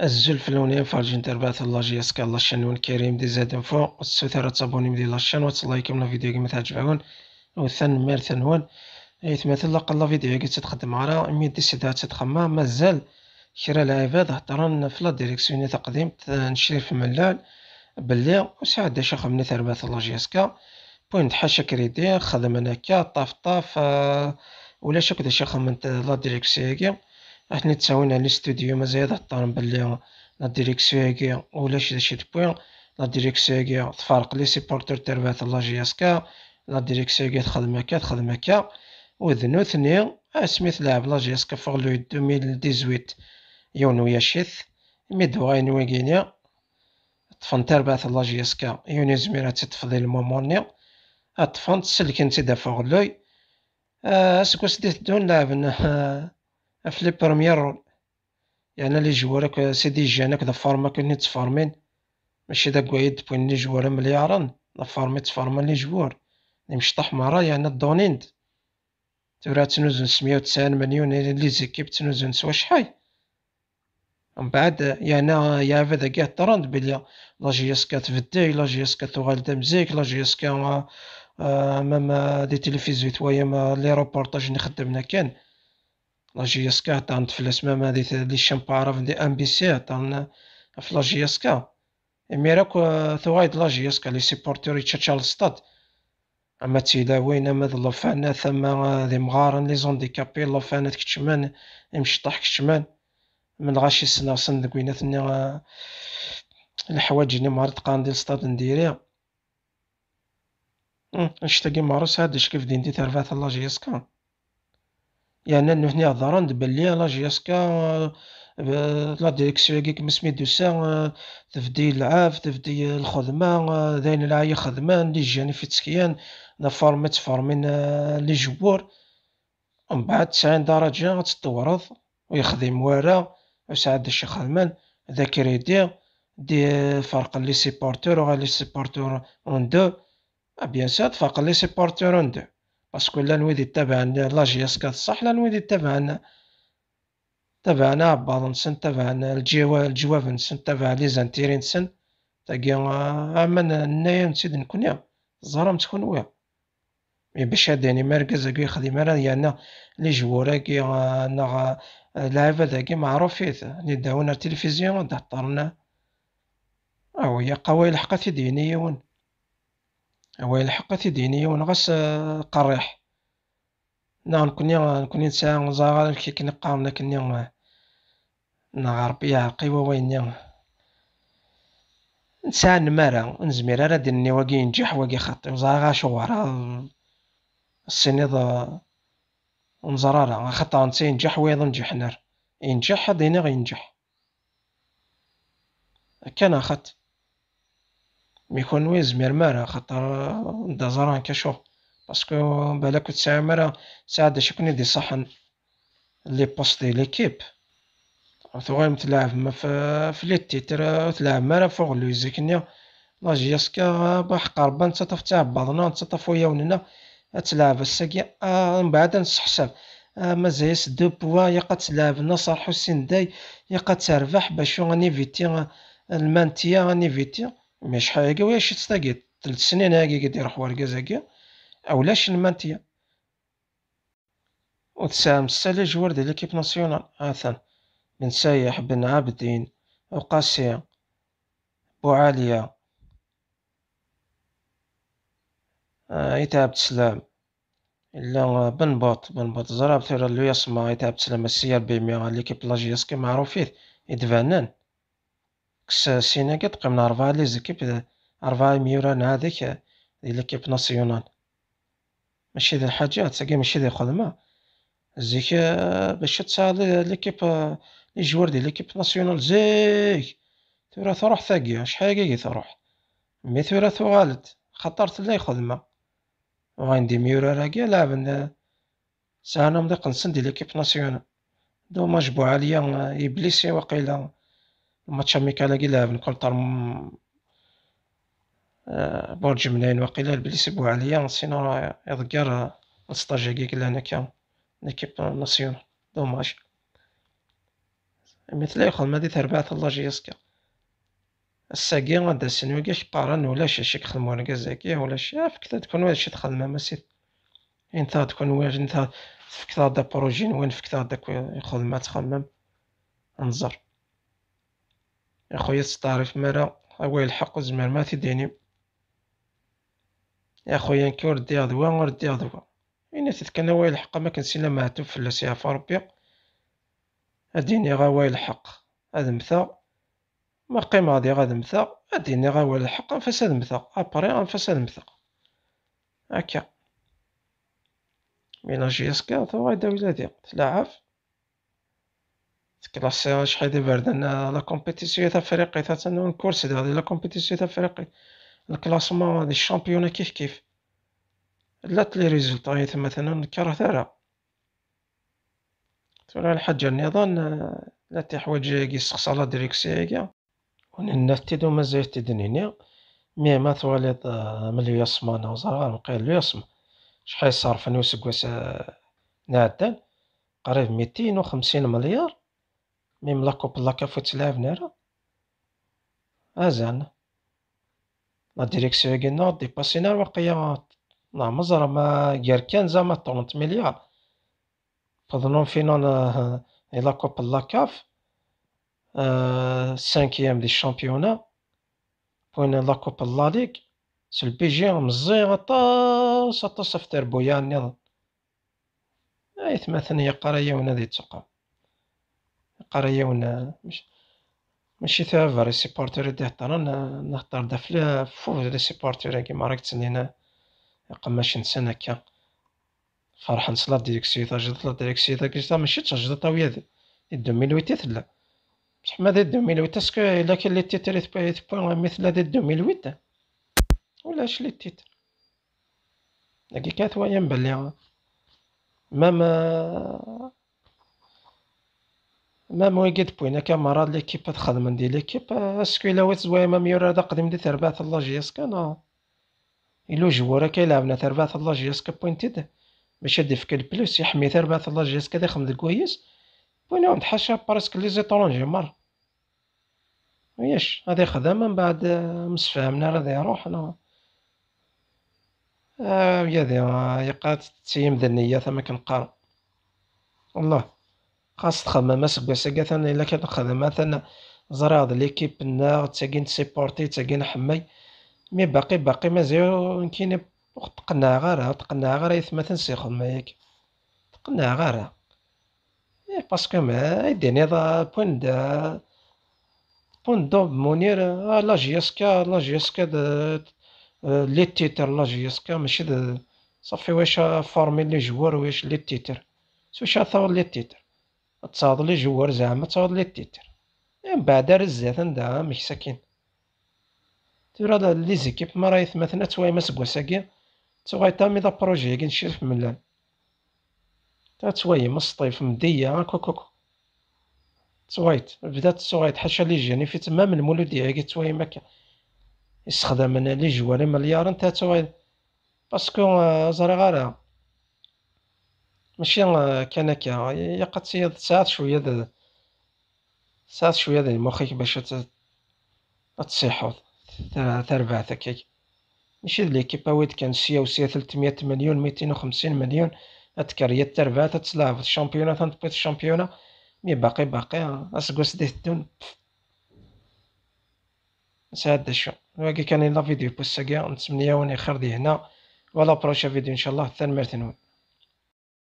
الزلف اللونين فارجين تربات الله جياسك الله الشنون كريم دي زاد فوق السوثرة تصابوني مدي الله الشن وتصلايكم لا فيديو كيما تعجبون وثان مير ثانون يتمثل لق الله فيديو كي تتخدم على مي ديسيدا تتخمى مازال كرا العباد هضرن في لا ديريكسيون تقديم نشري في ملال بلي وساعد داش خمني تربات الله جياسكا بوين حاشا كريدي خدم انا هكا طاف ولا شك داش خمنت لا ديريكسيون راح نتساوينا لي ستوديو مزيان هضرن بلي لا ديريكسيون ولاش داش بوين لا ديريكسيون تفارق لي سيبورتور تربات الله جياسكا لا ديريكسيون تخدم هكا وذنو ثني سميت لاعب لا جياسكا فوق لو 2018 يونو ياشيث ميدو غاين ويغينيا طفن تربات لا جياسكا يوني زميرة تفضيل المومونيا طفن تسلكن تيدا فوق لوي سكوس ديت دون لعبنا في لي بروميير رول يعني لي جوارك سيدي جانك دا فارما كوني تفارمين ماشي داك وايد بوين لي جوار مليارن لا فارمي تفارما لي جوار لي مشطح مرا يعني الدونيند تورا تنوزن 190 مليون لي زيكيب تنوزن سوا شحال من بعد يعني يا فدا كاع طرند بلي لا جياسكا تفدي لا جياسكا تغال تمزيك لا جياسكا مام دي تلفزيون تويا لي روبورتاج نخدمنا كان لا جياسكا عطانا تفلاس مام هادي لي شامبارا دي ام بي سي عطانا في لا جياسكا مي راك ثوايد لا جياسكا لي سيبورتور يتشاتشا للسطاد اما تيلاوين اما لوفانات ثما ذي مغارن لي زونديكابي لوفانات كتشمان مشطح كتشمان من غاشي سنة صندق ويناتني الحوايج اللي مارت قاندي للسطاد نديريها نشتاقي مارس هادش كيف ديندي ترفات لا جياسكا يعني انه هنا ظران بلي لا جياسكا لا ديريكسيون كيك مسميتو سا تفدي العاف تفدي الخدمة ذاين العاية خدمان لي جاني في تسكيان نفارمت فارمين لي جبور ومن بعد 90 درجة تطورض ويخدم ورا وساعد داش خدمان ذاك ريدي دي فرق لي سيبورتور وغا لي سيبورتور اون دو بيان سور فرق لي سيبورتور اون دو باسكو لا نويدي تابعنا لا جياسكا صح لا نويدي تابعنا عباد نسن تابعنا الجواف نسن تابع لي زانتيري نسن تاقي عمن نايا نسيد نكونيا الزهرة تكون ويا مي باش هاداني مركز كي يخدم راه يعني لي جوار كي نا لعبة كي معروفيت اللي داونا التلفزيون دهطرنا هي قوايل حقا دينيون قوايل حقا دينيون غاس قريح نكوني نسا زغال كي كنقارن كني نغربي عقيبة وين نسا نمارا نزمير راه ديرني واقي ينجح واقي خاطي وزغا شوارا السنيض ونزرارا خاطر نتا ينجح ويض نجح نار ينجح دينا غينجح كان اخت ميكون ويزمير مارا خاطر دا زران كشوف باسكو بالا كنت ساعة مرة ساعة شكون دي صحن لي بوست دي ليكيب ثوغيم تلعب ما في لي تيتر تلعب مرة فوق لوزيكنيا لا جياسكا باح قربا نتا تفتح بعضنا نتا تفويا وننا تلعب الساقي من بعد نسحسب مازال دو بوا يقا تلعب نصر حسين داي يقا تربح باش غنيفيتي المانتيا غنيفيتي مي شحال هاكا واش تستاقي 3 سنين هاكي كيدير حواركاز هاكا اولاش المانتيا وتساهم السالي جوار ديال ليكيب ناسيونال عاثان بن سايح بن عابدين وقاسي بوعالية يتعب تسلام إلا بن بوط زراب ثيرا لو يسمع يتعب تسلام السيار بيميا ليكيب لاجياسكي معروفيه يدفانان كس سينا كتقيم 4 لي زيكيب 4 ميوران هذيك ديال ليكيب ناسيونال ماشي ديال الحاجات تاقي ماشي ديال الخدمة زيك باش تساعد ليكيب لي جوار ديال ليكيب ناسيونال زيك ثورة تروح ثاقية شحال هاكي تروح مي ثورة ثوالت خطرت لي خدمة وغندي ميورا راكي لعبن ساعة مضيق نسن ديال ليكيب ناسيونال دوماج بوعالية إبليسي وقيلا الماتش أميكالا كي لعبن كونتر برج منين وقيلا إبليسي بوعالية سينو راه يضكر السطاج كي لهنا كان ليكيب ناسيونال دوماج مثل يخدم هادي تربعة لاجياسكا الساقي غادا سنوكي قارن ولا شي كخدمو ركازاكي ولا شي فكتا تكون هادشي تخدم ماشي انت تكون واش انت فكتا دا بروجي وين فكتا داك يخدم تخمم انظر يا خويا تستعرف مرة هو الحق زمر ما تديني يا خويا نكي وردي غدوة وردي غدوة إني تتكنا وايل الحق ما كنسينا معتوب فلاس يا فربي أديني غا وايل الحق هاد متا ما قيمة غادي غاد متا أديني غا وايل الحق أنفاس هاد متا أبري أنفاس هاد متا هكا ميناجي اسكا تو غايدا ولادي تلاعب تكلاسي شحال دي بردان لا كومبيتيسيون تاع فريقي تاع نكورسي هادي لا كومبيتيسيون تاع فريقي الكلاسمون هادي الشامبيونا كيف كيف لات لي ريزولطا مثلا كره ثرى ترى الحاجة النظام لا تحوج يسقسى لا ديريكسيون كاع وننفتدو مازال تدنيني مي ما تواليط ملي يسمانا وزرا نقيل له يسما شحال صارفن وسكواس نعدل قريب 250 مليار ميم لا كوب لا كافو تلعب نارا أزعنا لا ديريكسيون كينا ديباسينا الوقيا نعم زرا ما غير كان زعما 30 مليار فظنون فينا لا كوب لا كاف سانكيام دي الشامبيونا وين لا كوب لا ليغ سي البيجي مزيان عطاس في تربويا نظام اي ثمثن هي قرايه ونادي تقع قرايه ونا ماشي تاع فري سيبورتور يدي هضرن نهضر دا فوق لي سيبورتور كيما راك تسنينا قماش نسان هكا فرحان لا ديريكسيون تاع جدت لا ديريكسيون تاع ماشي تجدت ويا دي 2008 لا بصح ما دي 2008 اسكو الا كاين لي تيتر بوين مثل دي 2008 ولا اش لي تيتر داكي كانت ويا مبلي مام مام ويقد بوينا كامارا ليكيب تخدم ديال ليكيب اسكو الا وات زوايا ما ميور هذا قديم دي تربعة الله جياسكا نا إلو جوارا كيلعبنا تربعة الله جياسكا بوينتيد باش هادي فك البلوس يحمي تربعة الله جياسكا داخل د كويس بوينا نتحاشا بارسك لي زيترونجي مر وياش هادي خدام من بعد مسفهمنا راه يروح انا يا ذي يقات تسيم ذا النية ثما كنقرا والله خاص تخمم اسكا كاثنا الا كنخدم مثلا زرا هاد ليكيب نا تاكين سيبورتي تاكين حماي مي باقي مازال كاين تقنع غير يثمثن سيخدم ياك تقنع غير باسكو ما يديني بوين دو مونير لا جياسكا لي تيتر لا جياسكا ماشي صافي واش فورمي لي جوار واش لي تيتر واش ثور لي تيتر تصاوب لي جوار زعما تصاوب لي تيتر من بعد رزات ندا مش ساكن ترى لي زيكيب ما راهي مثلا تواي ما سكواساكي تواي تامي دا بروجي كي نشرف ملان تا تواي مصطيف مدية كوكوكو توايت بدات توايت حاشا لي جاني في تمام المولود ديالي تواي ماك يستخدم انا لي جوار مليار نتا تواي باسكو زرا غارة ماشي كان هكا يقد ساعات شويه مخيك باش تصيحوض تربع هكاك ماشي ليكيبا ويد كان سيا 300 مليون 250 مليون هتكريا تربع تتلعب في الشامبيونا تنطبيط الشامبيونا مي باقي اسكوس ديه الدون ساعد شو واقي كان لا فيديو بوسا كاع نتمنى وني خير دي هنا ولا بروشا فيديو ان شاء الله ثاني مرتين